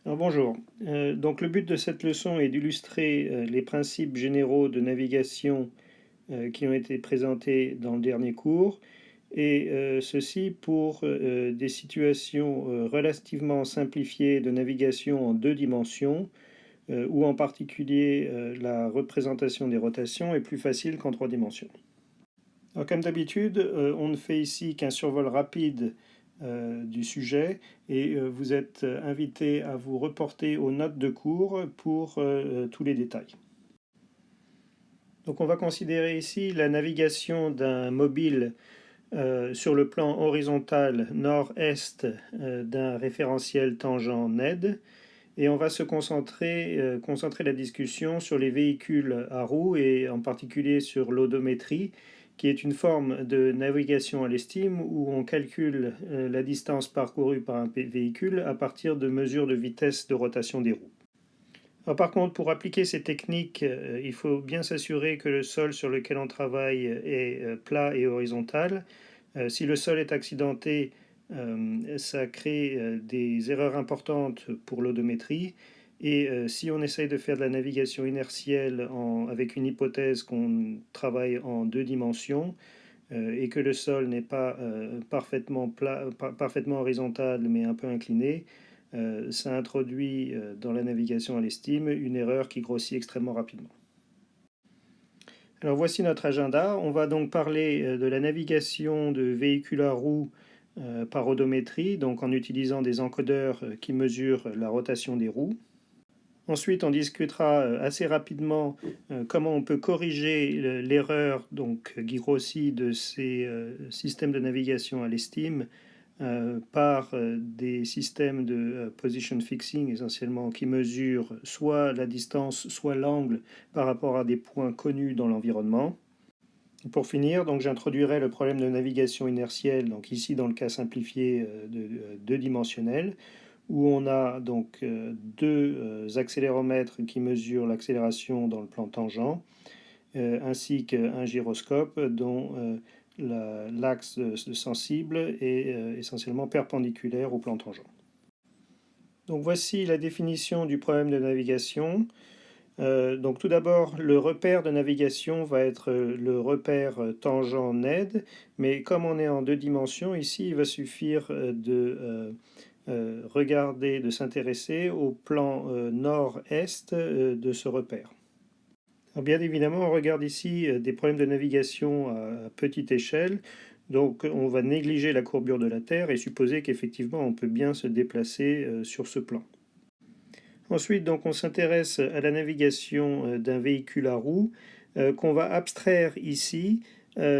Alors bonjour. Donc le but de cette leçon est d'illustrer les principes généraux de navigation qui ont été présentés dans le dernier cours, et ceci pour des situations relativement simplifiées de navigation en deux dimensions, où en particulier la représentation des rotations est plus facile qu'en trois dimensions. Alors, comme d'habitude, on ne fait ici qu'un survol rapide du sujet, et vous êtes invité à vous reporter aux notes de cours pour tous les détails. Donc on va considérer ici la navigation d'un mobile sur le plan horizontal nord-est d'un référentiel tangent NED, et on va se concentrer la discussion sur les véhicules à roues et en particulier sur l'odométrie, qui est une forme de navigation à l'estime où on calcule la distance parcourue par un véhicule à partir de mesures de vitesse de rotation des roues. Alors, par contre, pour appliquer ces techniques, il faut bien s'assurer que le sol sur lequel on travaille est plat et horizontal. Si le sol est accidenté, ça crée des erreurs importantes pour l'odométrie. Et si on essaye de faire de la navigation inertielle avec une hypothèse qu'on travaille en deux dimensions et que le sol n'est pas parfaitement horizontal mais un peu incliné, ça introduit dans la navigation à l'estime une erreur qui grossit extrêmement rapidement. Alors voici notre agenda. On va donc parler de la navigation de véhicules à roues par odométrie, donc en utilisant des encodeurs qui mesurent la rotation des roues. Ensuite, on discutera assez rapidement comment on peut corriger l'erreur qui grossit de ces systèmes de navigation à l'estime par des systèmes de position fixing essentiellement qui mesurent soit la distance, soit l'angle par rapport à des points connus dans l'environnement. Pour finir, donc j'introduirai le problème de navigation inertielle, donc ici dans le cas simplifié deux dimensionnel, où on a donc deux accéléromètres qui mesurent l'accélération dans le plan tangent, ainsi qu'un gyroscope dont l'axe sensible est essentiellement perpendiculaire au plan tangent. Donc voici la définition du problème de navigation. Donc tout d'abord, le repère de navigation va être le repère tangent NED, mais comme on est en deux dimensions, ici il va suffire de s'intéresser au plan nord-est de ce repère. Alors bien évidemment, on regarde ici des problèmes de navigation à petite échelle, donc on va négliger la courbure de la Terre et supposer qu'effectivement on peut bien se déplacer sur ce plan. Ensuite, donc, on s'intéresse à la navigation d'un véhicule à roues qu'on va abstraire ici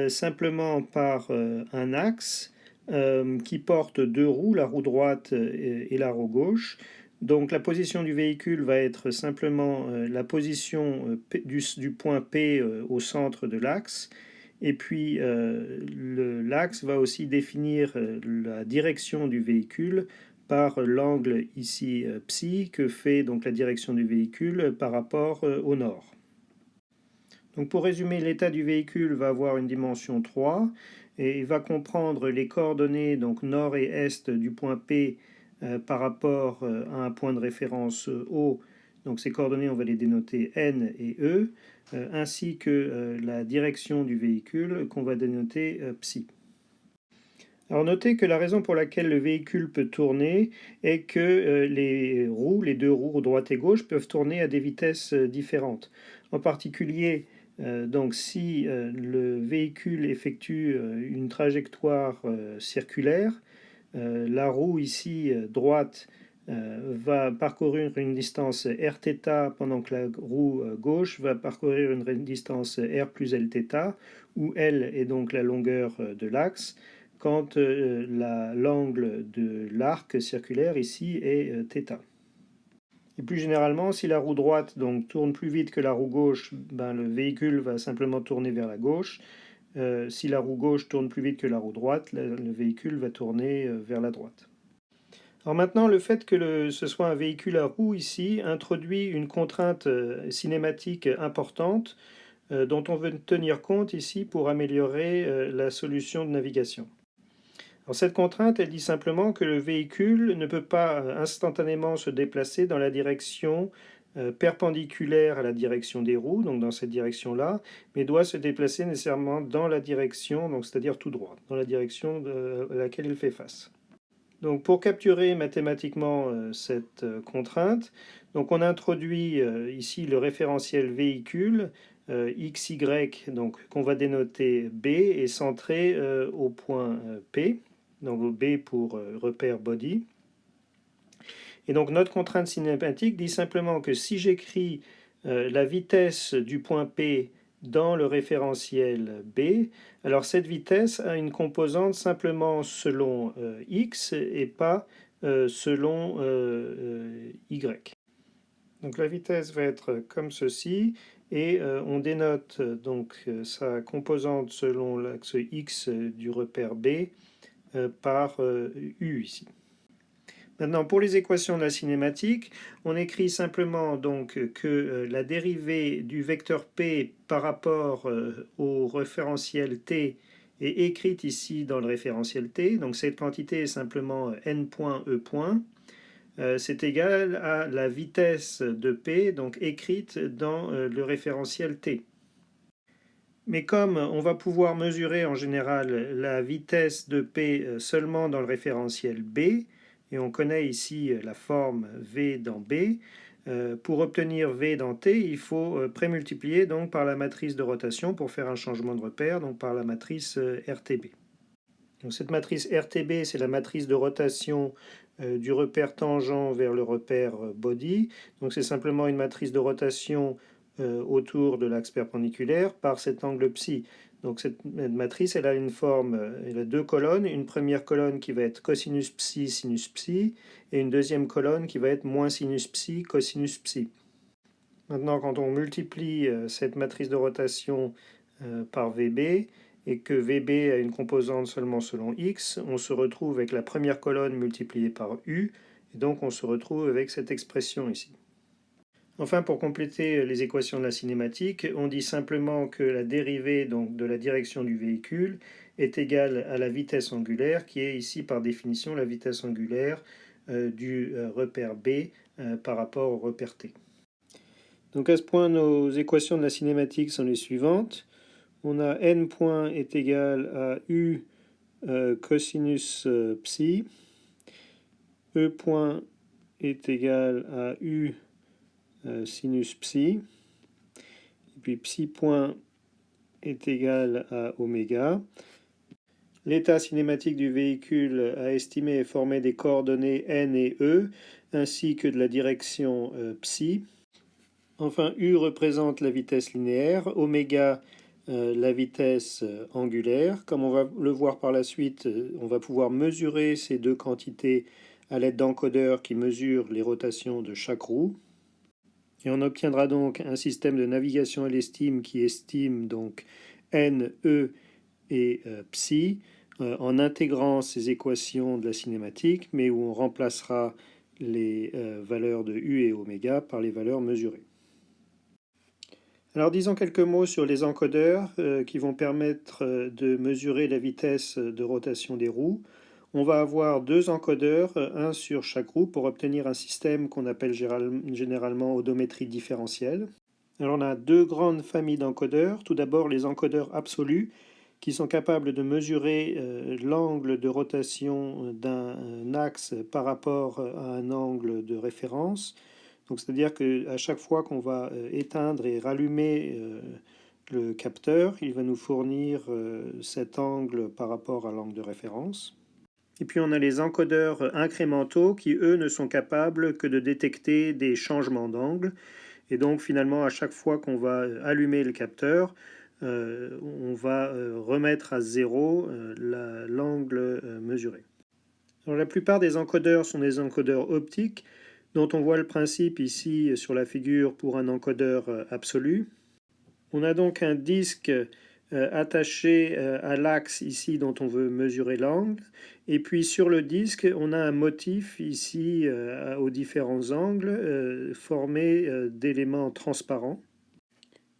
simplement par un axe qui porte deux roues, la roue droite et la roue gauche. Donc la position du véhicule va être simplement la position du point P au centre de l'axe. Et puis l'axe va aussi définir la direction du véhicule par l'angle ici psi que fait donc la direction du véhicule par rapport au nord. Donc pour résumer, l'état du véhicule va avoir une dimension 3 et il va comprendre les coordonnées donc nord et est du point P par rapport à un point de référence O. Donc ces coordonnées, on va les dénoter N et E, ainsi que la direction du véhicule qu'on va dénoter psi. Alors notez que la raison pour laquelle le véhicule peut tourner est que les deux roues droite et gauche, peuvent tourner à des vitesses différentes. En particulier, donc si le véhicule effectue une trajectoire circulaire, la roue ici droite va parcourir une distance rθ pendant que la roue gauche va parcourir une distance r plus lθ, où L est donc la longueur de l'axe, quand l'angle de l'arc circulaire ici est θ. Et plus généralement, si la roue droite donc tourne plus vite que la roue gauche, le véhicule va simplement tourner vers la gauche. Si la roue gauche tourne plus vite que la roue droite, le véhicule va tourner vers la droite. Alors maintenant, le fait que ce soit un véhicule à roues ici introduit une contrainte cinématique importante dont on veut tenir compte ici pour améliorer la solution de navigation. Alors, cette contrainte, elle dit simplement que le véhicule ne peut pas instantanément se déplacer dans la direction perpendiculaire à la direction des roues, donc dans cette direction-là, mais doit se déplacer nécessairement dans la direction, donc c'est-à-dire tout droit, dans la direction à laquelle il fait face. Donc pour capturer mathématiquement cette contrainte, donc on introduit ici le référentiel véhicule XY, donc qu'on va dénoter B, est centré au point P, donc B pour repère body. Et donc notre contrainte cinématique dit simplement que si j'écris la vitesse du point P dans le référentiel B, alors cette vitesse a une composante simplement selon x et pas selon y. Donc la vitesse va être comme ceci et on dénote donc sa composante selon l'axe x du repère B par u ici. Maintenant, pour les équations de la cinématique, on écrit simplement donc que la dérivée du vecteur P par rapport au référentiel T est écrite ici dans le référentiel T. Donc cette quantité est simplement n.e. C'est égal à la vitesse de P, donc écrite dans le référentiel T. Mais comme on va pouvoir mesurer en général la vitesse de P seulement dans le référentiel B, et on connaît ici la forme V dans B, pour obtenir V dans T, il faut prémultiplier donc par la matrice de rotation pour faire un changement de repère, donc par la matrice RTB. Donc cette matrice RTB, c'est la matrice de rotation du repère tangent vers le repère body. Donc c'est simplement une matrice de rotation autour de l'axe perpendiculaire par cet angle psi. Donc cette matrice, elle a une forme, elle a deux colonnes. Une première colonne qui va être cosinus psi, sinus psi, et une deuxième colonne qui va être moins sinus psi, cosinus psi. Maintenant, quand on multiplie cette matrice de rotation par VB, et que VB a une composante seulement selon x, on se retrouve avec la première colonne multipliée par u, et donc on se retrouve avec cette expression ici. Enfin, pour compléter les équations de la cinématique, on dit simplement que la dérivée donc, de la direction du véhicule est égale à la vitesse angulaire, qui est ici par définition la vitesse angulaire du repère B par rapport au repère T. Donc à ce point, nos équations de la cinématique sont les suivantes. On a n point est égal à u cosinus psi, e point est égal à u sinus psi, et puis psi point est égal à oméga. L'état cinématique du véhicule à estimer est formé des coordonnées n et e, ainsi que de la direction psi. Enfin, u représente la vitesse linéaire, oméga la vitesse angulaire. Comme on va le voir par la suite, on va pouvoir mesurer ces deux quantités à l'aide d'encodeurs qui mesurent les rotations de chaque roue. Et on obtiendra donc un système de navigation à l'estime qui estime donc n, e et psi en intégrant ces équations de la cinématique, mais où on remplacera les valeurs de u et oméga par les valeurs mesurées. Alors disons quelques mots sur les encodeurs qui vont permettre de mesurer la vitesse de rotation des roues. On va avoir deux encodeurs, un sur chaque roue, pour obtenir un système qu'on appelle généralement odométrie différentielle. Alors on a deux grandes familles d'encodeurs. Tout d'abord les encodeurs absolus, qui sont capables de mesurer l'angle de rotation d'un axe par rapport à un angle de référence. Donc c'est-à-dire qu'à chaque fois qu'on va éteindre et rallumer le capteur, il va nous fournir cet angle par rapport à l'angle de référence. Et puis on a les encodeurs incrémentaux qui, eux, ne sont capables que de détecter des changements d'angle. Et donc finalement, à chaque fois qu'on va allumer le capteur, on va remettre à zéro l'angle mesuré. Alors, la plupart des encodeurs sont des encodeurs optiques, dont on voit le principe ici sur la figure pour un encodeur absolu. On a donc un disque attaché à l'axe ici dont on veut mesurer l'angle. Et puis sur le disque, on a un motif ici aux différents angles formé d'éléments transparents.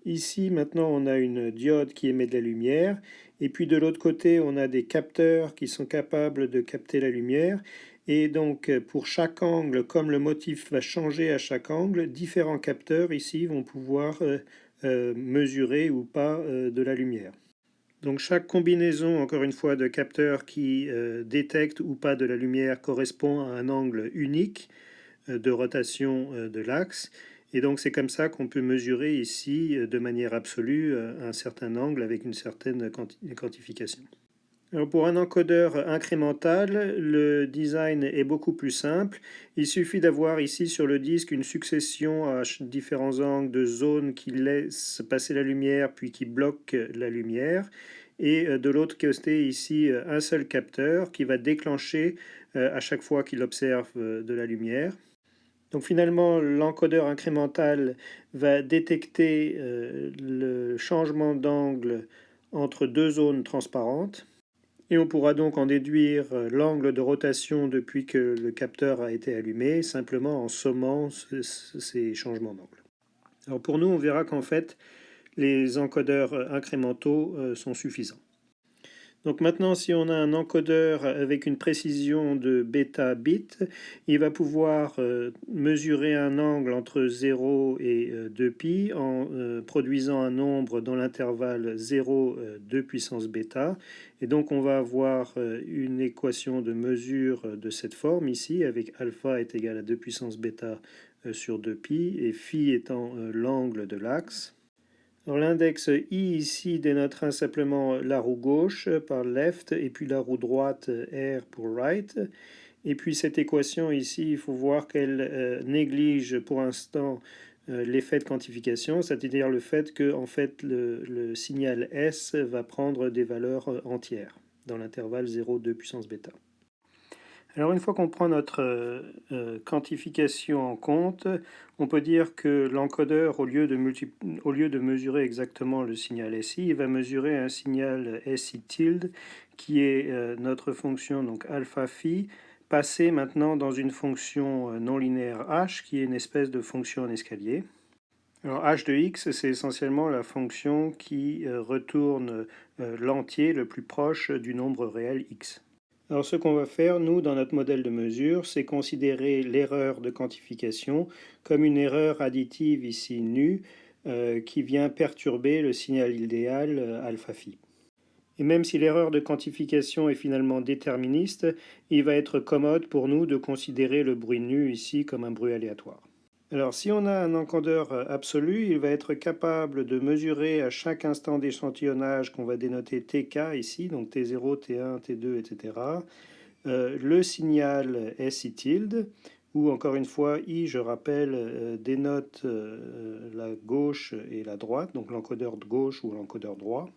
Ici maintenant on a une diode qui émet de la lumière Et puis de l'autre côté, on a des capteurs qui sont capables de capter la lumière. Et donc pour chaque angle, comme le motif va changer à chaque angle, différents capteurs ici vont pouvoir mesurer ou pas de la lumière. Donc chaque combinaison, encore une fois, de capteurs qui détectent ou pas de la lumière correspond à un angle unique de rotation de l'axe. Et donc c'est comme ça qu'on peut mesurer ici de manière absolue un certain angle avec une certaine quantification. Alors pour un encodeur incrémental, le design est beaucoup plus simple. Il suffit d'avoir ici sur le disque une succession à différents angles de zones qui laissent passer la lumière puis qui bloquent la lumière. Et de l'autre côté ici un seul capteur qui va déclencher à chaque fois qu'il observe de la lumière. Donc finalement, l'encodeur incrémental va détecter le changement d'angle entre deux zones transparentes. Et on pourra donc en déduire l'angle de rotation depuis que le capteur a été allumé, simplement en sommant ces changements d'angle. Alors pour nous, on verra qu'en fait, les encodeurs incrémentaux sont suffisants. Donc maintenant, si on a un encodeur avec une précision de bêta bit, il va pouvoir mesurer un angle entre 0 et 2π en produisant un nombre dans l'intervalle 0, 2 puissance bêta. Et donc on va avoir une équation de mesure de cette forme ici, avec alpha est égal à 2 puissance bêta sur 2π, et phi étant l'angle de l'axe. L'index I ici dénotera simplement la roue gauche par left et puis la roue droite R pour right. Et puis cette équation ici, il faut voir qu'elle néglige pour l'instant l'effet de quantification, c'est-à-dire le fait que en fait, le signal S va prendre des valeurs entières dans l'intervalle 0,2 puissance bêta. Alors une fois qu'on prend notre quantification en compte, on peut dire que l'encodeur, au lieu de mesurer exactement le signal SI, il va mesurer un signal SI tilde qui est notre fonction donc alpha phi, passée maintenant dans une fonction non linéaire h qui est une espèce de fonction en escalier. Alors h de x, c'est essentiellement la fonction qui retourne l'entier le plus proche du nombre réel x. Alors ce qu'on va faire, nous, dans notre modèle de mesure, c'est considérer l'erreur de quantification comme une erreur additive ici nue qui vient perturber le signal idéal alpha phi. Et même si l'erreur de quantification est finalement déterministe, il va être commode pour nous de considérer le bruit nu ici comme un bruit aléatoire. Alors si on a un encodeur absolu, il va être capable de mesurer à chaque instant d'échantillonnage qu'on va dénoter TK ici, donc T0, T1, T2, etc., le signal SI tilde, où encore une fois I, je rappelle, dénote la gauche et la droite, donc l'encodeur de gauche ou l'encodeur droit.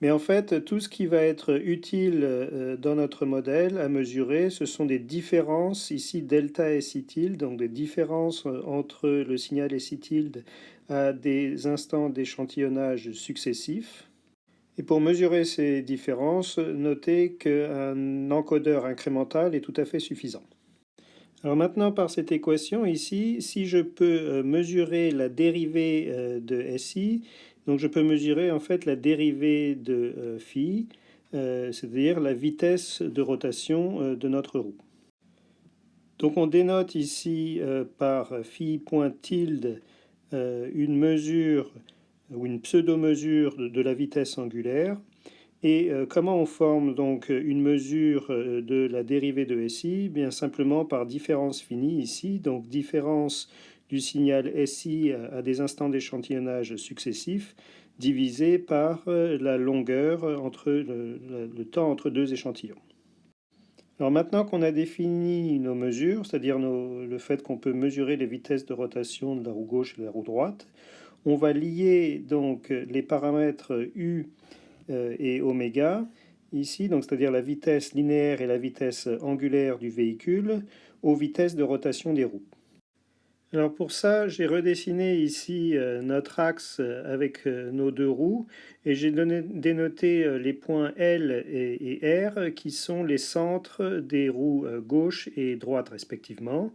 Mais en fait, tout ce qui va être utile dans notre modèle à mesurer, ce sont des différences, ici delta SI tilde, donc des différences entre le signal SI tilde à des instants d'échantillonnage successifs. Et pour mesurer ces différences, notez qu'un encodeur incrémental est tout à fait suffisant. Alors maintenant, par cette équation ici, si je peux mesurer la dérivée de SI, donc je peux mesurer en fait la dérivée de phi, c'est-à-dire la vitesse de rotation de notre roue. Donc on dénote ici par phi point tilde une mesure ou une pseudo-mesure de la vitesse angulaire. Et comment on forme donc une mesure de la dérivée de SI? Bien simplement par différence finie ici, donc différence du signal SI à des instants d'échantillonnage successifs divisé par la longueur entre le temps entre deux échantillons. Alors maintenant qu'on a défini nos mesures, c'est-à-dire le fait qu'on peut mesurer les vitesses de rotation de la roue gauche et de la roue droite, on va lier donc les paramètres U et oméga, ici, donc c'est-à-dire la vitesse linéaire et la vitesse angulaire du véhicule, aux vitesses de rotation des roues. Alors pour ça, j'ai redessiné ici notre axe avec nos deux roues et j'ai dénoté les points L et R qui sont les centres des roues gauche et droite respectivement.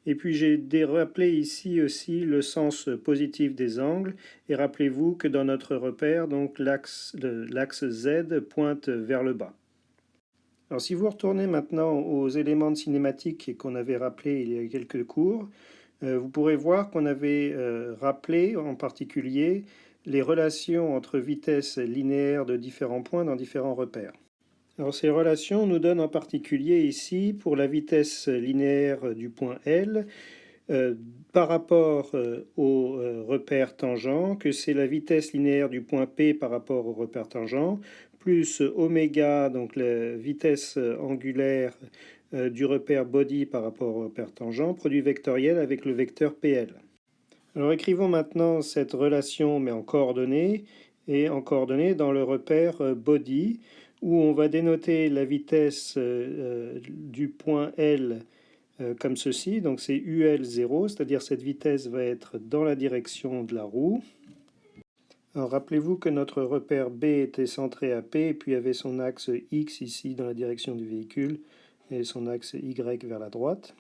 Et puis j'ai rappelé ici aussi le sens positif des angles. Et rappelez-vous que dans notre repère, donc l'axe Z pointe vers le bas. Alors si vous retournez maintenant aux éléments de cinématique qu'on avait rappelés il y a quelques cours, vous pourrez voir qu'on avait rappelé en particulier les relations entre vitesses linéaires de différents points dans différents repères. Alors ces relations nous donnent en particulier ici pour la vitesse linéaire du point L par rapport au repère tangent, que c'est la vitesse linéaire du point P par rapport au repère tangent, plus oméga, donc la vitesse angulaire du repère body par rapport au repère tangent, produit vectoriel avec le vecteur PL. Alors écrivons maintenant cette relation, mais en coordonnées, et en coordonnées dans le repère body, où on va dénoter la vitesse du point L comme ceci. Donc c'est UL0, c'est-à-dire cette vitesse va être dans la direction de la roue. Alors rappelez-vous que notre repère B était centré à P et puis avait son axe X ici dans la direction du véhicule et son axe Y vers la droite.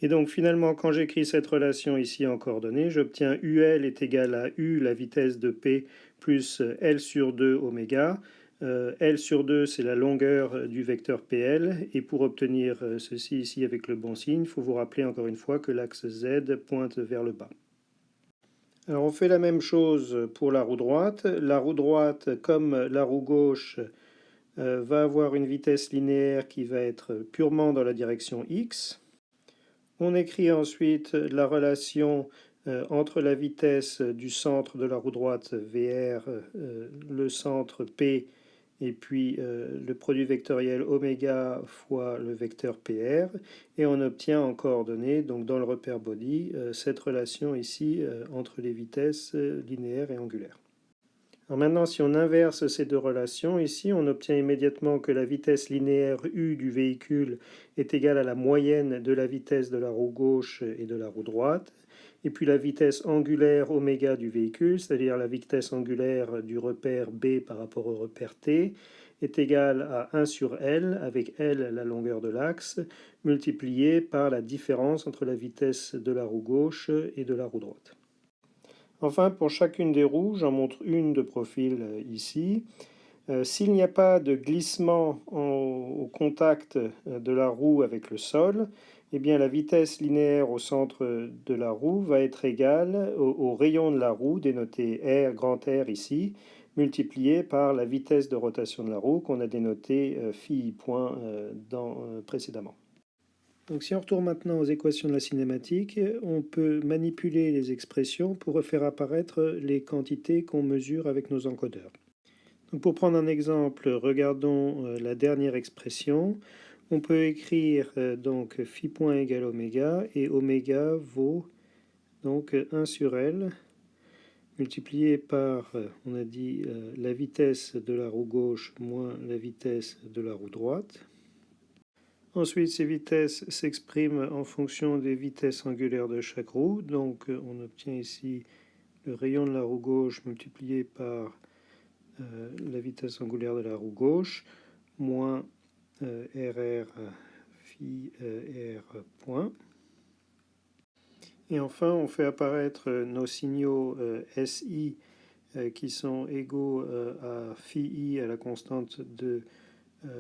Et donc finalement, quand j'écris cette relation ici en coordonnées, j'obtiens UL est égal à U, la vitesse de P, plus L sur 2 oméga. L sur 2, c'est la longueur du vecteur PL. Et pour obtenir ceci ici avec le bon signe, il faut vous rappeler encore une fois que l'axe Z pointe vers le bas. Alors on fait la même chose pour la roue droite. La roue droite, comme la roue gauche, va avoir une vitesse linéaire qui va être purement dans la direction X. On écrit ensuite la relation entre la vitesse du centre de la roue droite VR, le centre P, et puis le produit vectoriel oméga fois le vecteur PR, et on obtient en coordonnées, donc dans le repère body, cette relation ici entre les vitesses linéaires et angulaires. Alors maintenant, si on inverse ces deux relations, ici, on obtient immédiatement que la vitesse linéaire U du véhicule est égale à la moyenne de la vitesse de la roue gauche et de la roue droite, et puis la vitesse angulaire oméga du véhicule, c'est-à-dire la vitesse angulaire du repère B par rapport au repère T, est égale à 1 sur L, avec L la longueur de l'axe, multiplié par la différence entre la vitesse de la roue gauche et de la roue droite. Enfin, pour chacune des roues, j'en montre une de profil ici. S'il n'y a pas de glissement au contact de la roue avec le sol, eh bien la vitesse linéaire au centre de la roue va être égale au rayon de la roue, dénoté R, grand R ici, multiplié par la vitesse de rotation de la roue qu'on a dénoté phi point précédemment. Donc si on retourne maintenant aux équations de la cinématique, on peut manipuler les expressions pour faire apparaître les quantités qu'on mesure avec nos encodeurs. Donc pour prendre un exemple, regardons la dernière expression. On peut écrire donc phi point égale oméga, et oméga vaut donc 1 sur L multiplié par, on a dit, la vitesse de la roue gauche moins la vitesse de la roue droite. Ensuite, ces vitesses s'expriment en fonction des vitesses angulaires de chaque roue. Donc, on obtient ici le rayon de la roue gauche multiplié par la vitesse angulaire de la roue gauche, moins RR phi R point. Et enfin, on fait apparaître nos signaux SI qui sont égaux à phi I à la constante de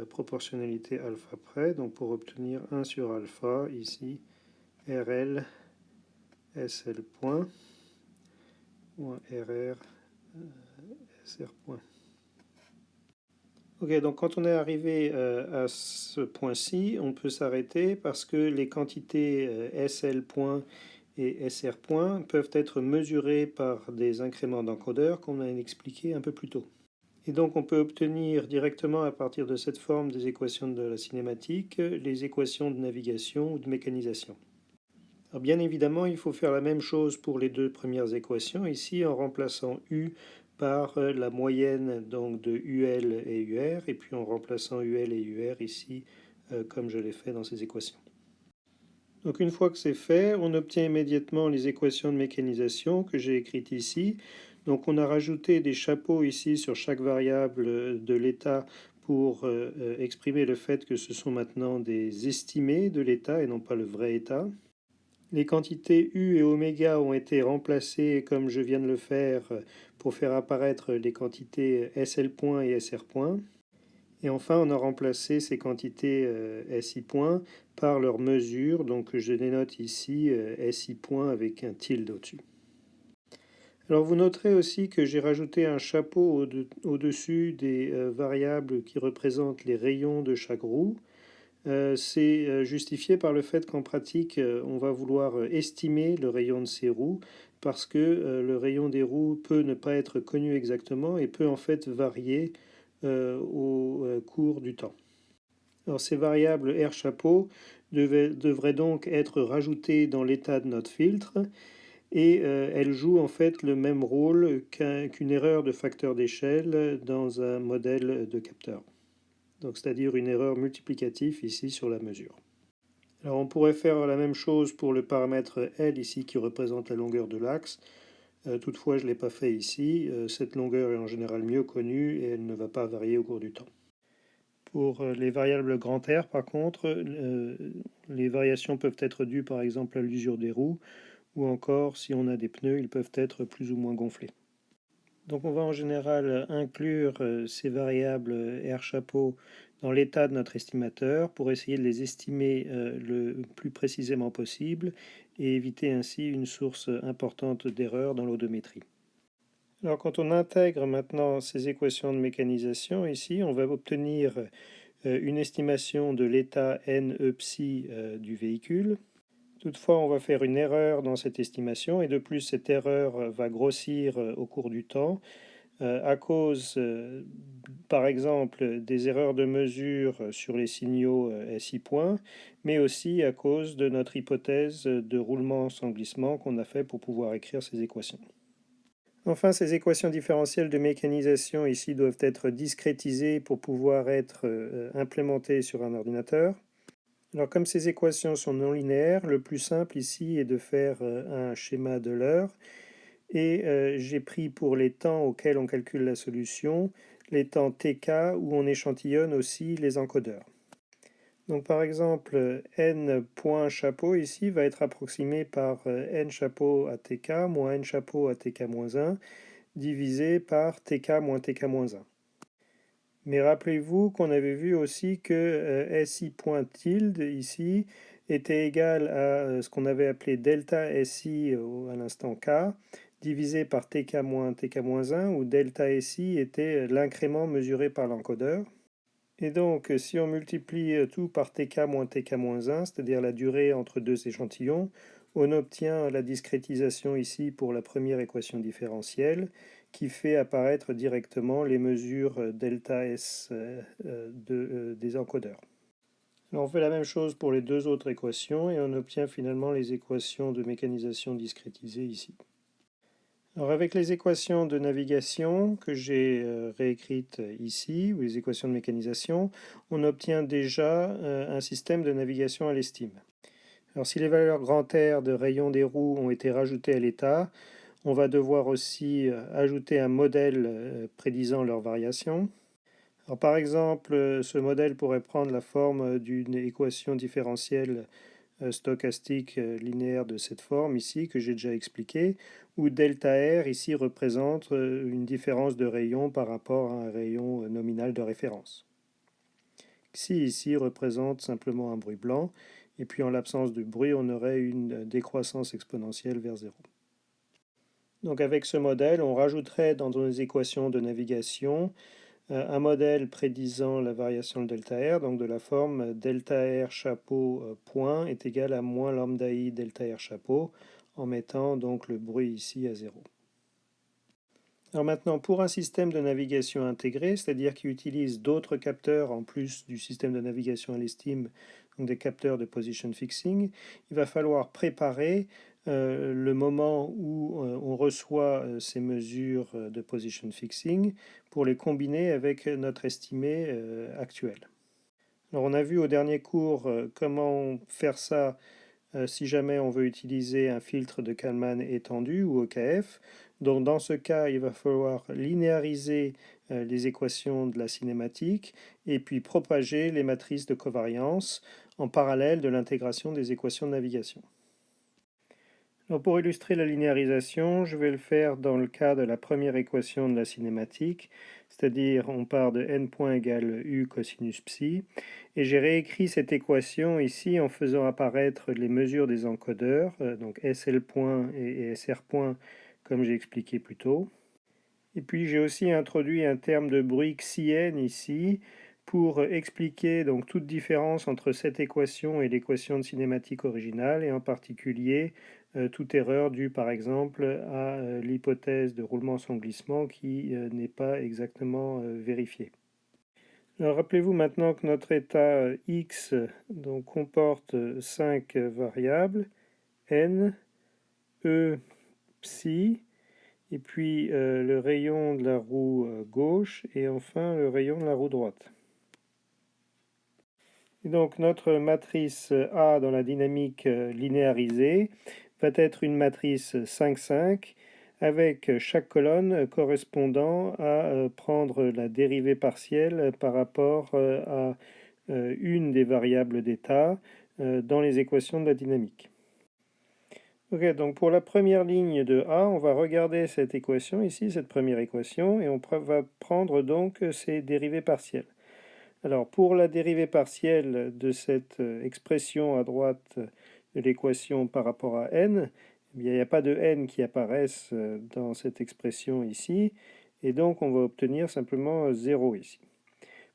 proportionnalité alpha près, donc pour obtenir 1 sur alpha, ici, RL, SL point, moins RR, SR point. Ok, donc quand on est arrivé à ce point-ci, on peut s'arrêter parce que les quantités SL point et SR point peuvent être mesurées par des incréments d'encodeur qu'on a expliqué un peu plus tôt. Et donc on peut obtenir directement à partir de cette forme des équations de la cinématique les équations de navigation ou de mécanisation. Alors bien évidemment, il faut faire la même chose pour les deux premières équations, ici en remplaçant U par la moyenne donc de UL et UR, et puis en remplaçant UL et UR ici comme je l'ai fait dans ces équations. Donc une fois que c'est fait, on obtient immédiatement les équations de mécanisation que j'ai écrites ici. Donc on a rajouté des chapeaux ici sur chaque variable de l'état pour exprimer le fait que ce sont maintenant des estimés de l'état et non pas le vrai état. Les quantités U et oméga ont été remplacées comme je viens de le faire pour faire apparaître les quantités SL point et SR point. Et enfin, on a remplacé ces quantités SI point par leur mesure. Donc je dénote ici SI point avec un tilde au-dessus. Alors vous noterez aussi que j'ai rajouté un chapeau au-dessus des variables qui représentent les rayons de chaque roue. C'est justifié par le fait qu'en pratique, on va vouloir estimer le rayon de ces roues parce que le rayon des roues peut ne pas être connu exactement et peut en fait varier au cours du temps. Alors ces variables R chapeau devraient donc être rajoutées dans l'état de notre filtre et elles jouent en fait le même rôle qu'une erreur de facteur d'échelle dans un modèle de capteur. Donc c'est-à-dire une erreur multiplicative ici sur la mesure. Alors on pourrait faire la même chose pour le paramètre L ici qui représente la longueur de l'axe. Toutefois, je ne l'ai pas fait ici. Cette longueur est en général mieux connue et elle ne va pas varier au cours du temps. Pour les variables grand R, par contre, les variations peuvent être dues par exemple à l'usure des roues ou encore si on a des pneus, ils peuvent être plus ou moins gonflés. Donc on va en général inclure ces variables R chapeau dans l'état de notre estimateur pour essayer de les estimer le plus précisément possible et éviter ainsi une source importante d'erreurs dans l'odométrie. Alors quand on intègre maintenant ces équations de mécanisation ici, on va obtenir une estimation de l'état NE psi du véhicule. Toutefois, on va faire une erreur dans cette estimation et de plus cette erreur va grossir au cours du temps à cause, par exemple, des erreurs de mesure sur les signaux SI point, mais aussi à cause de notre hypothèse de roulement sans glissement qu'on a fait pour pouvoir écrire ces équations. Enfin, ces équations différentielles de mécanisation ici doivent être discrétisées pour pouvoir être implémentées sur un ordinateur. Alors comme ces équations sont non linéaires, le plus simple ici est de faire un schéma de l'heure et j'ai pris pour les temps auxquels on calcule la solution les temps tk où on échantillonne aussi les encodeurs. Donc par exemple n point chapeau ici va être approximé par n chapeau à tk moins n chapeau à tk moins 1 divisé par tk moins tk moins 1. Mais rappelez-vous qu'on avait vu aussi que SI point tilde ici était égal à ce qu'on avait appelé delta SI à l'instant k divisé par tk moins 1 où delta SI était l'incrément mesuré par l'encodeur. Et donc si on multiplie tout par tk moins 1, c'est-à-dire la durée entre deux échantillons, on obtient la discrétisation ici pour la première équation différentielle qui fait apparaître directement les mesures delta S des encodeurs. Alors on fait la même chose pour les deux autres équations et on obtient finalement les équations de mécanisation discrétisées ici. Alors avec les équations de navigation que j'ai réécrites ici, ou les équations de mécanisation, on obtient déjà un système de navigation à l'estime. Alors si les valeurs grand R de rayon des roues ont été rajoutées à l'état, on va devoir aussi ajouter un modèle prédisant leurs variations. Alors par exemple, ce modèle pourrait prendre la forme d'une équation différentielle stochastique linéaire de cette forme ici que j'ai déjà expliqué, où delta R ici représente une différence de rayon par rapport à un rayon nominal de référence. Xi ici représente simplement un bruit blanc, et puis en l'absence de bruit, on aurait une décroissance exponentielle vers 0. Donc avec ce modèle, on rajouterait dans nos équations de navigation un modèle prédisant la variation de delta R, donc de la forme delta R chapeau point est égal à moins lambda I delta R chapeau, en mettant donc le bruit ici à 0. Alors maintenant, pour un système de navigation intégré, c'est-à-dire qui utilise d'autres capteurs en plus du système de navigation à l'estime, donc des capteurs de position fixing, il va falloir préparer le moment où on reçoit ces mesures de position fixing pour les combiner avec notre estimé actuel. Alors on a vu au dernier cours comment faire ça si jamais on veut utiliser un filtre de Kalman étendu ou EKF. Donc dans ce cas, il va falloir linéariser les équations de la cinématique et puis propager les matrices de covariance en parallèle de l'intégration des équations de navigation. Alors pour illustrer la linéarisation, je vais le faire dans le cas de la première équation de la cinématique, c'est-à-dire on part de n point égale u cosinus psi, et j'ai réécrit cette équation ici en faisant apparaître les mesures des encodeurs, donc SL point et SR point comme j'ai expliqué plus tôt. Et puis j'ai aussi introduit un terme de bruit xn ici pour expliquer donc toute différence entre cette équation et l'équation de cinématique originale, et en particulier toute erreur due par exemple à l'hypothèse de roulement sans glissement qui n'est pas exactement vérifiée. Alors rappelez-vous maintenant que notre état x donc, comporte 5 variables, n, e, psi, et puis le rayon de la roue gauche, et enfin le rayon de la roue droite. Et donc notre matrice A dans la dynamique linéarisée va être une matrice 5,5 avec chaque colonne correspondant à prendre la dérivée partielle par rapport à une des variables d'état dans les équations de la dynamique. Ok, donc pour la première ligne de A, on va regarder cette équation ici, cette première équation, et on va prendre donc ses dérivées partielles. Alors pour la dérivée partielle de cette expression à droite de l'équation par rapport à n, eh bien, il n'y a pas de n qui apparaissent dans cette expression ici, et donc on va obtenir simplement 0 ici.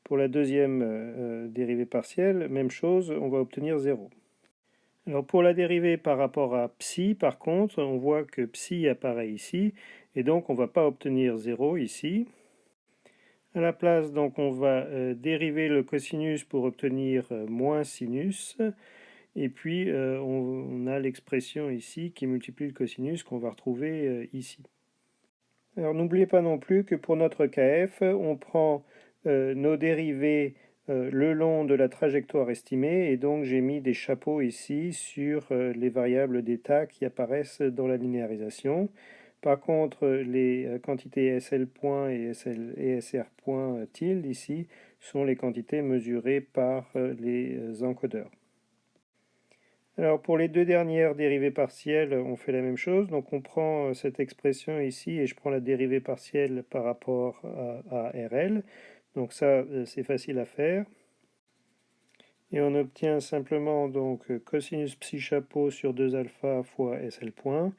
Pour la deuxième dérivée partielle, même chose, on va obtenir 0. Alors pour la dérivée par rapport à psi, par contre, on voit que psi apparaît ici, et donc on ne va pas obtenir 0 ici. À la place, donc, on va dériver le cosinus pour obtenir moins sinus, et puis on a l'expression ici qui multiplie le cosinus qu'on va retrouver ici. Alors n'oubliez pas non plus que pour notre KF, on prend nos dérivées le long de la trajectoire estimée, et donc j'ai mis des chapeaux ici sur les variables d'état qui apparaissent dans la linéarisation. Par contre, les quantités SL point et SR point tilde ici sont les quantités mesurées par les encodeurs. Alors pour les deux dernières dérivées partielles, on fait la même chose. Donc on prend cette expression ici et je prends la dérivée partielle par rapport à RL. Donc ça, c'est facile à faire. Et on obtient simplement donc cosinus psi chapeau sur 2 alpha fois SL point.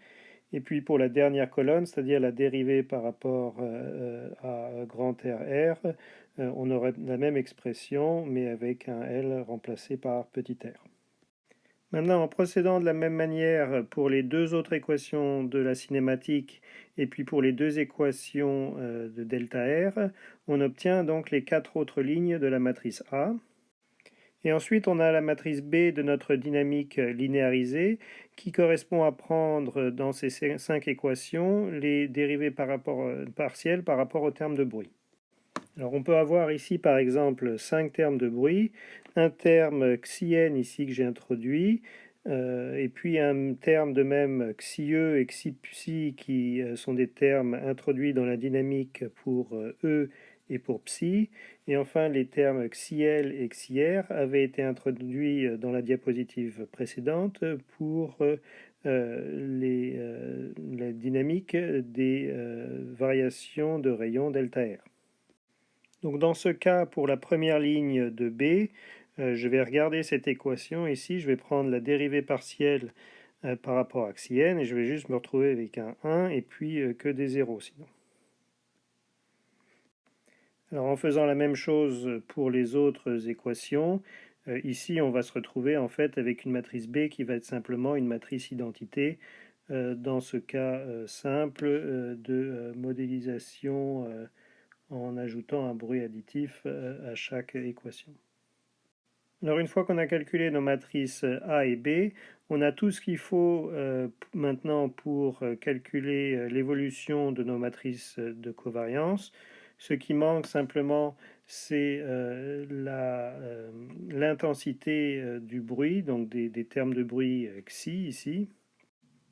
Et puis pour la dernière colonne, c'est-à-dire la dérivée par rapport à grand R, on aurait la même expression, mais avec un L remplacé par petit r. Maintenant, en procédant de la même manière pour les deux autres équations de la cinématique et puis pour les deux équations de delta R, on obtient donc les 4 autres lignes de la matrice A. Et ensuite, on a la matrice B de notre dynamique linéarisée qui correspond à prendre dans ces 5 équations les dérivées partielles par rapport au terme de bruit. Alors on peut avoir ici par exemple 5 termes de bruit, un terme xn ici que j'ai introduit, et puis un terme de même xie et xipsi qui sont des termes introduits dans la dynamique pour e et pour psi, et enfin les termes xiel et xier avaient été introduits dans la diapositive précédente pour la dynamique des variations de rayon delta R. Donc dans ce cas, pour la première ligne de B, je vais regarder cette équation ici, je vais prendre la dérivée partielle par rapport à xn, et je vais juste me retrouver avec un 1 et puis que des zéros sinon. Alors en faisant la même chose pour les autres équations, ici on va se retrouver en fait avec une matrice B qui va être simplement une matrice identité, dans ce cas simple de modélisation en ajoutant un bruit additif à chaque équation. Alors une fois qu'on a calculé nos matrices A et B, on a tout ce qu'il faut maintenant pour calculer l'évolution de nos matrices de covariance, Ce qui manque simplement, c'est l'intensité du bruit, donc des termes de bruit xi ici.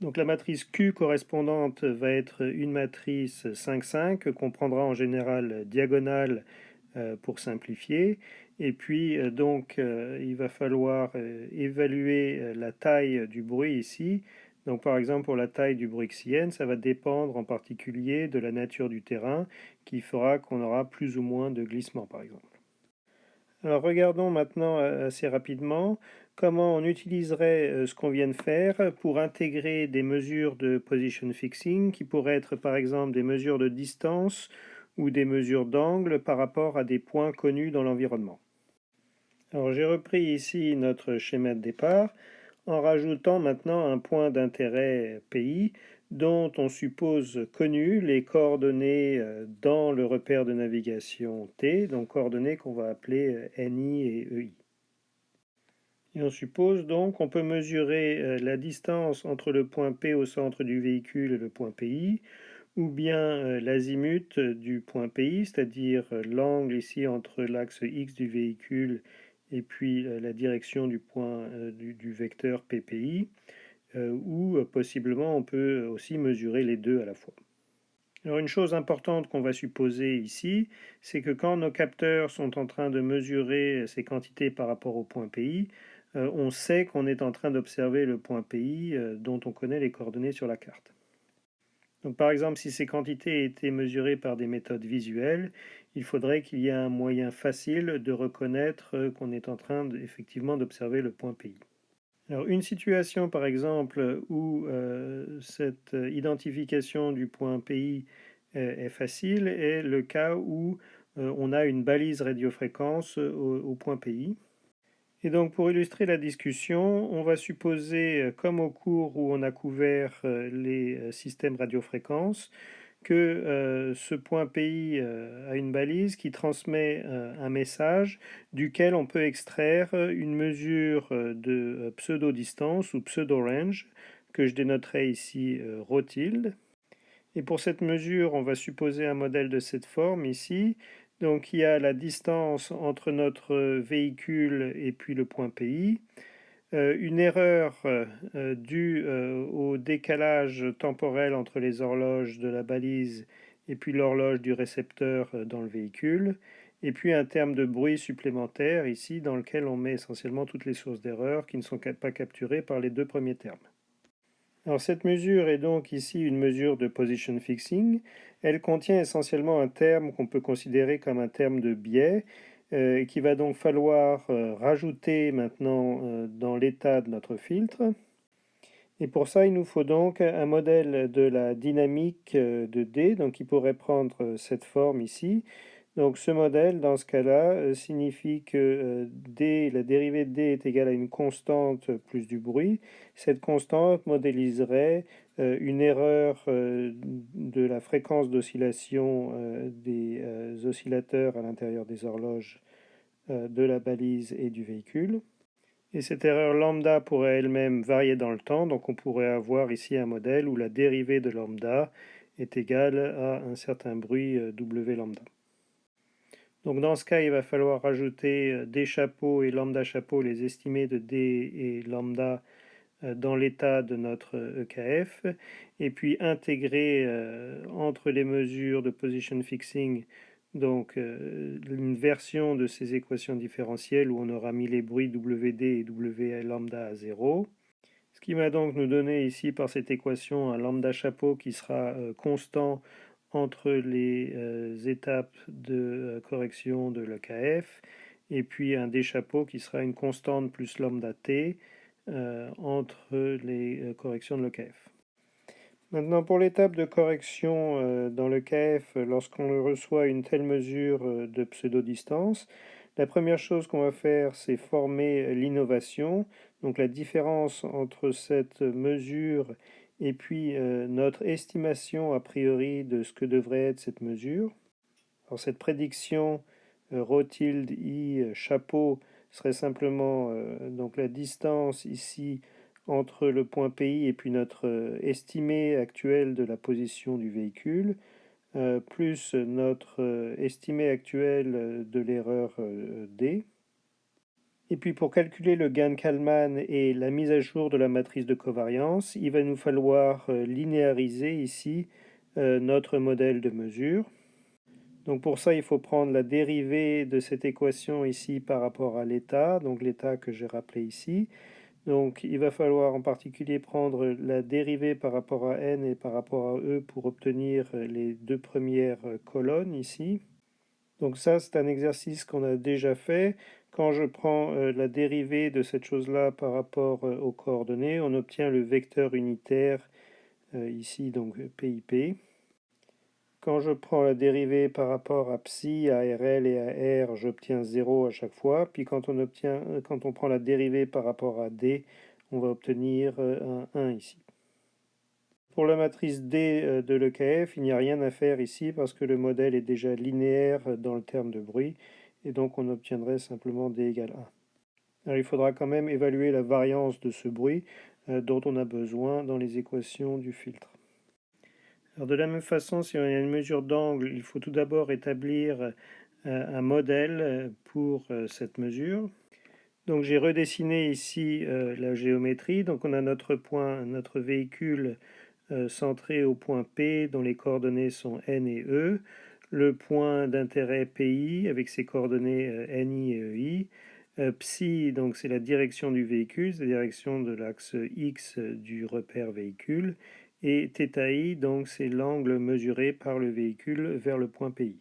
Donc la matrice Q correspondante va être une matrice 5,5 qu'on prendra en général diagonale pour simplifier. Et puis il va falloir évaluer la taille du bruit ici. Donc par exemple pour la taille du bruit xienne, ça va dépendre en particulier de la nature du terrain qui fera qu'on aura plus ou moins de glissement par exemple. Alors regardons maintenant assez rapidement comment on utiliserait ce qu'on vient de faire pour intégrer des mesures de position fixing qui pourraient être par exemple des mesures de distance ou des mesures d'angle par rapport à des points connus dans l'environnement. Alors j'ai repris ici notre schéma de départ en rajoutant maintenant un point d'intérêt pays dont on suppose connu les coordonnées dans le repère de navigation T, donc coordonnées qu'on va appeler NI et EI. Et on suppose donc qu'on peut mesurer la distance entre le point P au centre du véhicule et le point PI, ou bien l'azimut du point PI, c'est-à-dire l'angle ici entre l'axe X du véhicule et puis la direction du point du vecteur PPI, ou possiblement on peut aussi mesurer les deux à la fois. Alors une chose importante qu'on va supposer ici, c'est que quand nos capteurs sont en train de mesurer ces quantités par rapport au point PI, on sait qu'on est en train d'observer le point PI dont on connaît les coordonnées sur la carte. Donc par exemple, si ces quantités étaient mesurées par des méthodes visuelles, il faudrait qu'il y ait un moyen facile de reconnaître qu'on est en train effectivement d'observer le point PI. Alors une situation par exemple où cette identification du point PI est facile est le cas où on a une balise radiofréquence au point PI. Et donc pour illustrer la discussion, on va supposer, comme au cours où on a couvert les systèmes radiofréquences, que ce point PI a une balise qui transmet un message duquel on peut extraire une mesure de pseudo-distance ou pseudo-range que je dénoterai ici ρ tilde. Et pour cette mesure, on va supposer un modèle de cette forme ici. Donc il y a la distance entre notre véhicule et puis le point PI. Une erreur due au décalage temporel entre les horloges de la balise et puis l'horloge du récepteur dans le véhicule, et puis un terme de bruit supplémentaire ici dans lequel on met essentiellement toutes les sources d'erreur qui ne sont pas capturées par les deux premiers termes. Alors cette mesure est donc ici une mesure de position fixing. Elle contient essentiellement un terme qu'on peut considérer comme un terme de biais, qu'il va donc falloir rajouter maintenant dans l'état de notre filtre. Et pour ça, il nous faut donc un modèle de la dynamique de D, donc qui pourrait prendre cette forme ici. Donc ce modèle, dans ce cas-là, signifie que D, la dérivée de D est égale à une constante plus du bruit. Cette constante modéliserait une erreur de la fréquence d'oscillation des oscillateurs à l'intérieur des horloges de la balise et du véhicule. Et cette erreur lambda pourrait elle-même varier dans le temps, donc on pourrait avoir ici un modèle où la dérivée de lambda est égale à un certain bruit W lambda. Donc dans ce cas, il va falloir rajouter D chapeau et lambda chapeau, les estimés de D et lambda dans l'état de notre EKF, et puis intégrer entre les mesures de position fixing donc une version de ces équations différentielles où on aura mis les bruits WD et W lambda à 0. Ce qui va donc nous donner ici par cette équation un lambda chapeau qui sera constant entre les étapes de correction de l'EKF, et puis un D chapeau qui sera une constante plus lambda t entre les corrections de l'EKF. Maintenant, pour l'étape de correction dans l'EKF, lorsqu'on reçoit une telle mesure de pseudo-distance, la première chose qu'on va faire, c'est former l'innovation, donc la différence entre cette mesure et puis notre estimation a priori de ce que devrait être cette mesure. Alors cette prédiction ρ tilde i chapeau serait simplement donc la distance ici entre le point PI et puis notre estimé actuel de la position du véhicule plus notre estimé actuel de l'erreur D. Et puis pour calculer le gain de Kalman et la mise à jour de la matrice de covariance, il va nous falloir linéariser ici notre modèle de mesure. Donc pour ça, il faut prendre la dérivée de cette équation ici par rapport à l'état, donc l'état que j'ai rappelé ici. Donc il va falloir en particulier prendre la dérivée par rapport à n et par rapport à e pour obtenir les deux premières colonnes ici. Donc ça, c'est un exercice qu'on a déjà fait. Quand je prends la dérivée de cette chose-là par rapport aux coordonnées, on obtient le vecteur unitaire ici, donc PIP. Quand je prends la dérivée par rapport à psi, à RL et à R, j'obtiens 0 à chaque fois. Puis quand on prend la dérivée par rapport à D, on va obtenir un 1 ici. Pour la matrice D de l'EKF, il n'y a rien à faire ici parce que le modèle est déjà linéaire dans le terme de bruit et donc on obtiendrait simplement D égale 1. Alors il faudra quand même évaluer la variance de ce bruit dont on a besoin dans les équations du filtre. Alors de la même façon, si on a une mesure d'angle, il faut tout d'abord établir un modèle pour cette mesure. Donc j'ai redessiné ici la géométrie. Donc on a notre point, notre véhicule centré au point P dont les coordonnées sont N et E, le point d'intérêt PI avec ses coordonnées NI et EI, psi donc c'est la direction du véhicule, c'est la direction de l'axe X du repère véhicule, et θi donc c'est l'angle mesuré par le véhicule vers le point PI.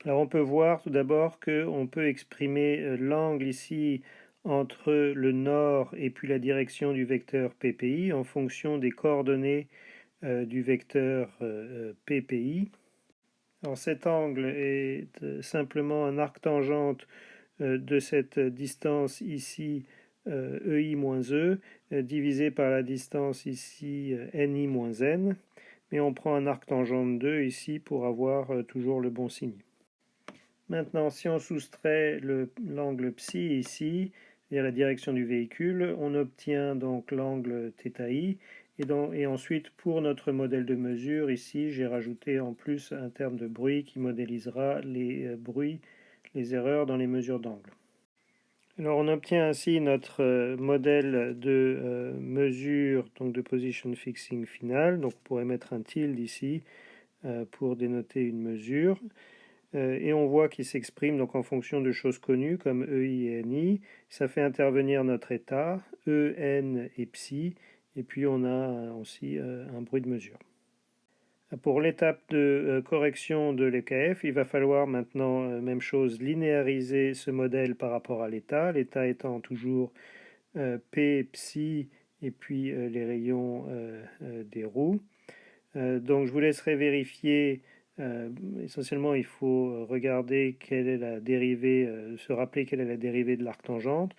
Alors on peut voir tout d'abord qu'on peut exprimer l'angle ici entre le nord et puis la direction du vecteur PPI en fonction des coordonnées du vecteur PPI. Alors cet angle est simplement un arc tangente de cette distance ici EI moins E divisé par la distance ici NI moins N, mais on prend un arc tangente 2 ici pour avoir toujours le bon signe. Maintenant, si on soustrait l'angle psi ici, c'est-à-dire la direction du véhicule, on obtient donc l'angle θi. Et ensuite, pour notre modèle de mesure, ici, j'ai rajouté en plus un terme de bruit qui modélisera les bruits, les erreurs dans les mesures d'angle. Alors on obtient ainsi notre modèle de mesure, donc de position fixing final. Donc on pourrait mettre un tilde ici pour dénoter une mesure. Et on voit qu'il s'exprime donc en fonction de choses connues comme EI et NI. Ça fait intervenir notre état, E, N et psi, et puis on a aussi un bruit de mesure. Pour l'étape de correction de l'EKF, il va falloir maintenant, même chose, linéariser ce modèle par rapport à l'état étant toujours P, psi, et puis les rayons des roues. Donc je vous laisserai vérifier. Essentiellement, il faut regarder quelle est la dérivée, se rappeler quelle est la dérivée de l'arc tangente.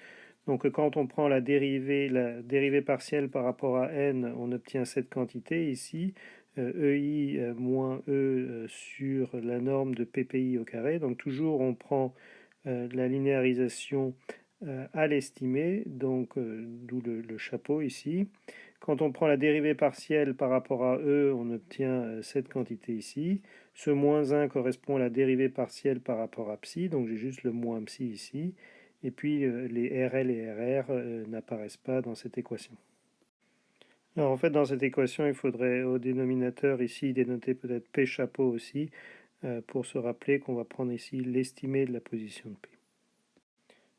Donc quand on prend la dérivée partielle par rapport à n, on obtient cette quantité ici, EI moins E sur la norme de PPI au carré. Donc toujours on prend la linéarisation à l'estimé, donc d'où le chapeau ici. Quand on prend la dérivée partielle par rapport à E, on obtient cette quantité ici. Ce moins 1 correspond à la dérivée partielle par rapport à psi, donc j'ai juste le moins psi ici. Et puis les RL et RR n'apparaissent pas dans cette équation. Alors en fait, dans cette équation, il faudrait au dénominateur ici dénoter peut-être P chapeau aussi, pour se rappeler qu'on va prendre ici l'estimé de la position de P.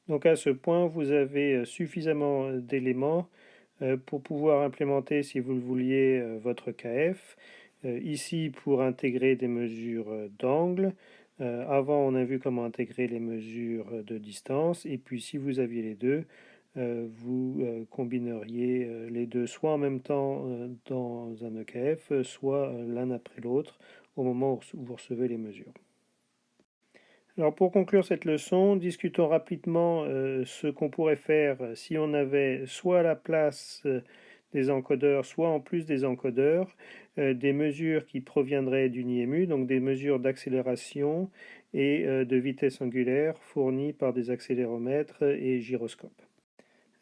Donc à ce point, vous avez suffisamment d'éléments pour pouvoir implémenter, si vous le vouliez, votre KF. Ici, pour intégrer des mesures d'angle. Avant, on a vu comment intégrer les mesures de distance. Et puis, si vous aviez les deux, vous combineriez les deux soit en même temps dans un EKF, soit l'un après l'autre au moment où vous recevez les mesures. Alors pour conclure cette leçon, discutons rapidement ce qu'on pourrait faire si on avait soit à la place des encodeurs, soit en plus des encodeurs, des mesures qui proviendraient d'une IMU, donc des mesures d'accélération et de vitesse angulaire fournies par des accéléromètres et gyroscopes.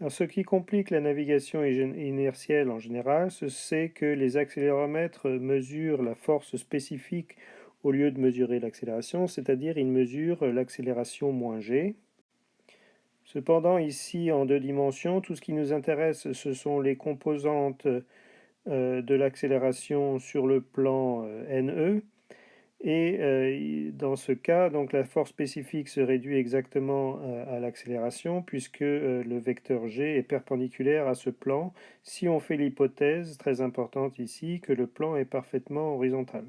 Alors, ce qui complique la navigation inertielle en général, c'est que les accéléromètres mesurent la force spécifique au lieu de mesurer l'accélération, c'est-à-dire ils mesurent l'accélération moins g. Cependant, ici, en deux dimensions, tout ce qui nous intéresse, ce sont les composantes de l'accélération sur le plan NE. Et dans ce cas, donc, la force spécifique se réduit exactement à l'accélération, puisque le vecteur g est perpendiculaire à ce plan, si on fait l'hypothèse, très importante ici, que le plan est parfaitement horizontal.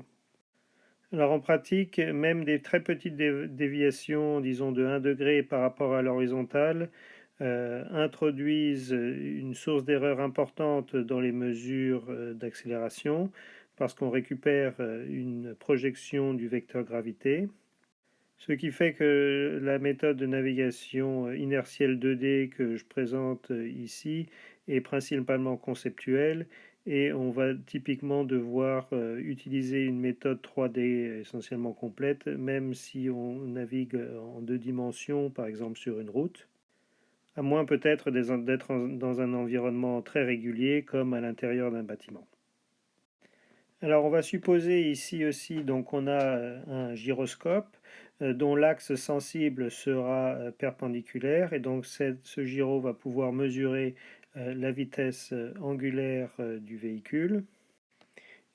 Alors en pratique, même des très petites déviations, disons de 1 degré par rapport à l'horizontale, introduisent une source d'erreur importante dans les mesures d'accélération, parce qu'on récupère une projection du vecteur gravité. Ce qui fait que la méthode de navigation inertielle 2D que je présente ici est principalement conceptuelle et on va typiquement devoir utiliser une méthode 3D essentiellement complète, même si on navigue en deux dimensions, par exemple sur une route, à moins peut-être d'être dans un environnement très régulier comme à l'intérieur d'un bâtiment. Alors on va supposer ici aussi donc on a un gyroscope dont l'axe sensible sera perpendiculaire et donc ce gyro va pouvoir mesurer la vitesse angulaire du véhicule.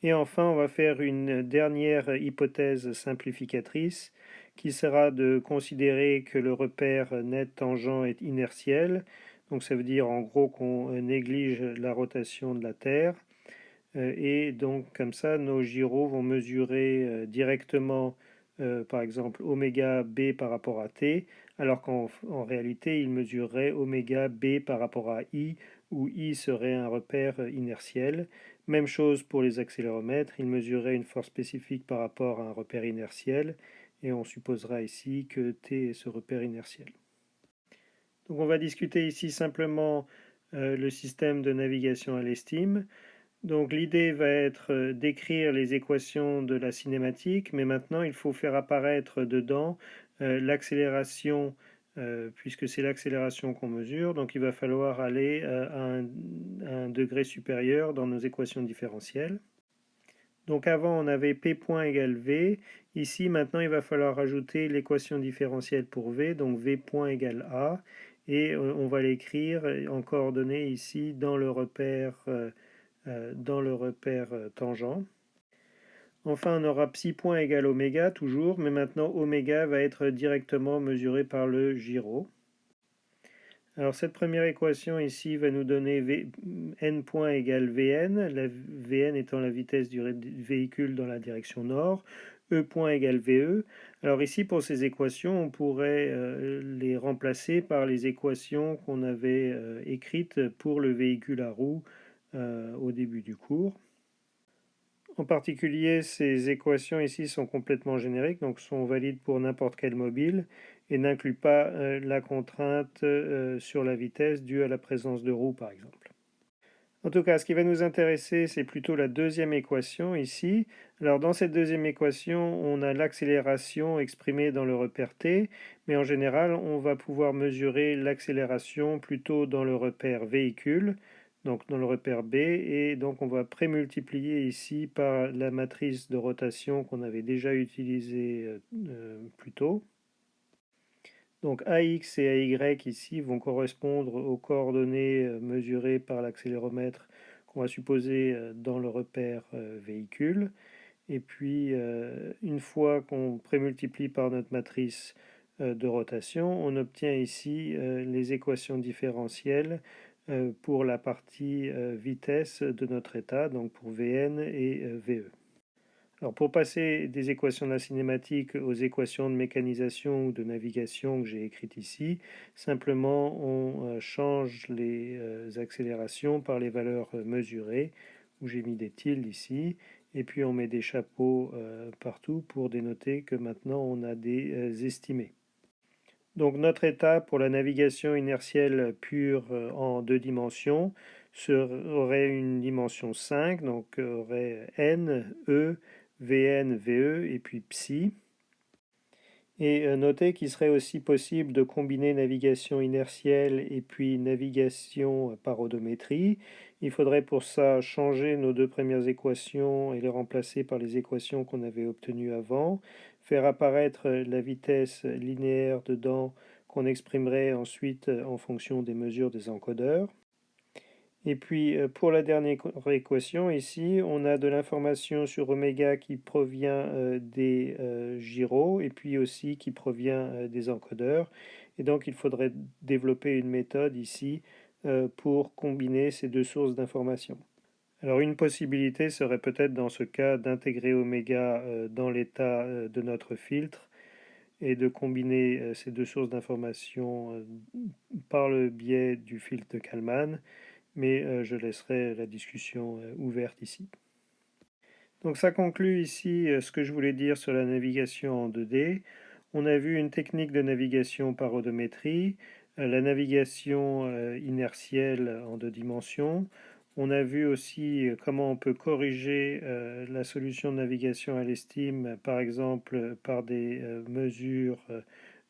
Et enfin on va faire une dernière hypothèse simplificatrice qui sera de considérer que le repère net tangent est inertiel. Donc ça veut dire en gros qu'on néglige la rotation de la Terre. Et donc comme ça, nos gyros vont mesurer directement, par exemple, oméga B par rapport à T, alors qu'en réalité, ils mesureraient oméga B par rapport à I, où I serait un repère inertiel. Même chose pour les accéléromètres, ils mesureraient une force spécifique par rapport à un repère inertiel, et on supposera ici que T est ce repère inertiel. Donc on va discuter ici simplement le système de navigation à l'estime. Donc l'idée va être d'écrire les équations de la cinématique, mais maintenant il faut faire apparaître dedans l'accélération, puisque c'est l'accélération qu'on mesure, donc il va falloir aller à un degré supérieur dans nos équations différentielles. Donc avant on avait P point égale V, ici maintenant il va falloir ajouter l'équation différentielle pour V, donc V point égale A, et on va l'écrire en coordonnées ici dans le repère tangent. Enfin, on aura psi point égale oméga toujours, mais maintenant oméga va être directement mesuré par le gyro. Alors cette première équation ici va nous donner n point égale Vn, la Vn étant la vitesse du véhicule dans la direction nord, E point égale Ve. Alors ici pour ces équations, on pourrait les remplacer par les équations qu'on avait écrites pour le véhicule à roues au début du cours. En particulier, ces équations ici sont complètement génériques, donc sont valides pour n'importe quel mobile et n'incluent pas la contrainte sur la vitesse due à la présence de roues, par exemple. En tout cas, ce qui va nous intéresser, c'est plutôt la deuxième équation ici. Alors dans cette deuxième équation, on a l'accélération exprimée dans le repère t, mais en général, on va pouvoir mesurer l'accélération plutôt dans le repère véhicule, donc dans le repère b, et donc on va prémultiplier ici par la matrice de rotation qu'on avait déjà utilisée plus tôt. Donc AX et AY ici vont correspondre aux coordonnées mesurées par l'accéléromètre qu'on va supposer dans le repère véhicule. Et puis, une fois qu'on prémultiplie par notre matrice de rotation, on obtient ici les équations différentielles pour la partie vitesse de notre état, donc pour Vn et Ve. Alors pour passer des équations de la cinématique aux équations de mécanisation ou de navigation que j'ai écrites ici, simplement on change les accélérations par les valeurs mesurées, où j'ai mis des tildes ici, et puis on met des chapeaux partout pour dénoter que maintenant on a des estimés. Donc notre état pour la navigation inertielle pure en deux dimensions aurait une dimension 5, donc aurait n, e, Vn, Ve et puis psi. Et notez qu'il serait aussi possible de combiner navigation inertielle et puis navigation par odométrie. Il faudrait pour ça changer nos deux premières équations et les remplacer par les équations qu'on avait obtenues avant, faire apparaître la vitesse linéaire dedans qu'on exprimerait ensuite en fonction des mesures des encodeurs. Et puis pour la dernière équation ici, on a de l'information sur oméga qui provient des gyros et puis aussi qui provient des encodeurs. Et donc il faudrait développer une méthode ici pour combiner ces deux sources d'information. Alors une possibilité serait peut-être dans ce cas d'intégrer oméga dans l'état de notre filtre et de combiner ces deux sources d'information par le biais du filtre de Kalman, mais je laisserai la discussion ouverte ici. Donc ça conclut ici ce que je voulais dire sur la navigation en 2D. On a vu une technique de navigation par odométrie, la navigation inertielle en 2 dimensions. On a vu aussi comment on peut corriger la solution de navigation à l'estime, par exemple par des mesures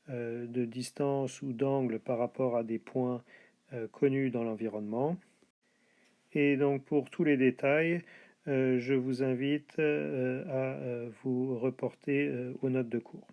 de distance ou d'angle par rapport à des points connus dans l'environnement. Et donc pour tous les détails, je vous invite à vous reporter aux notes de cours.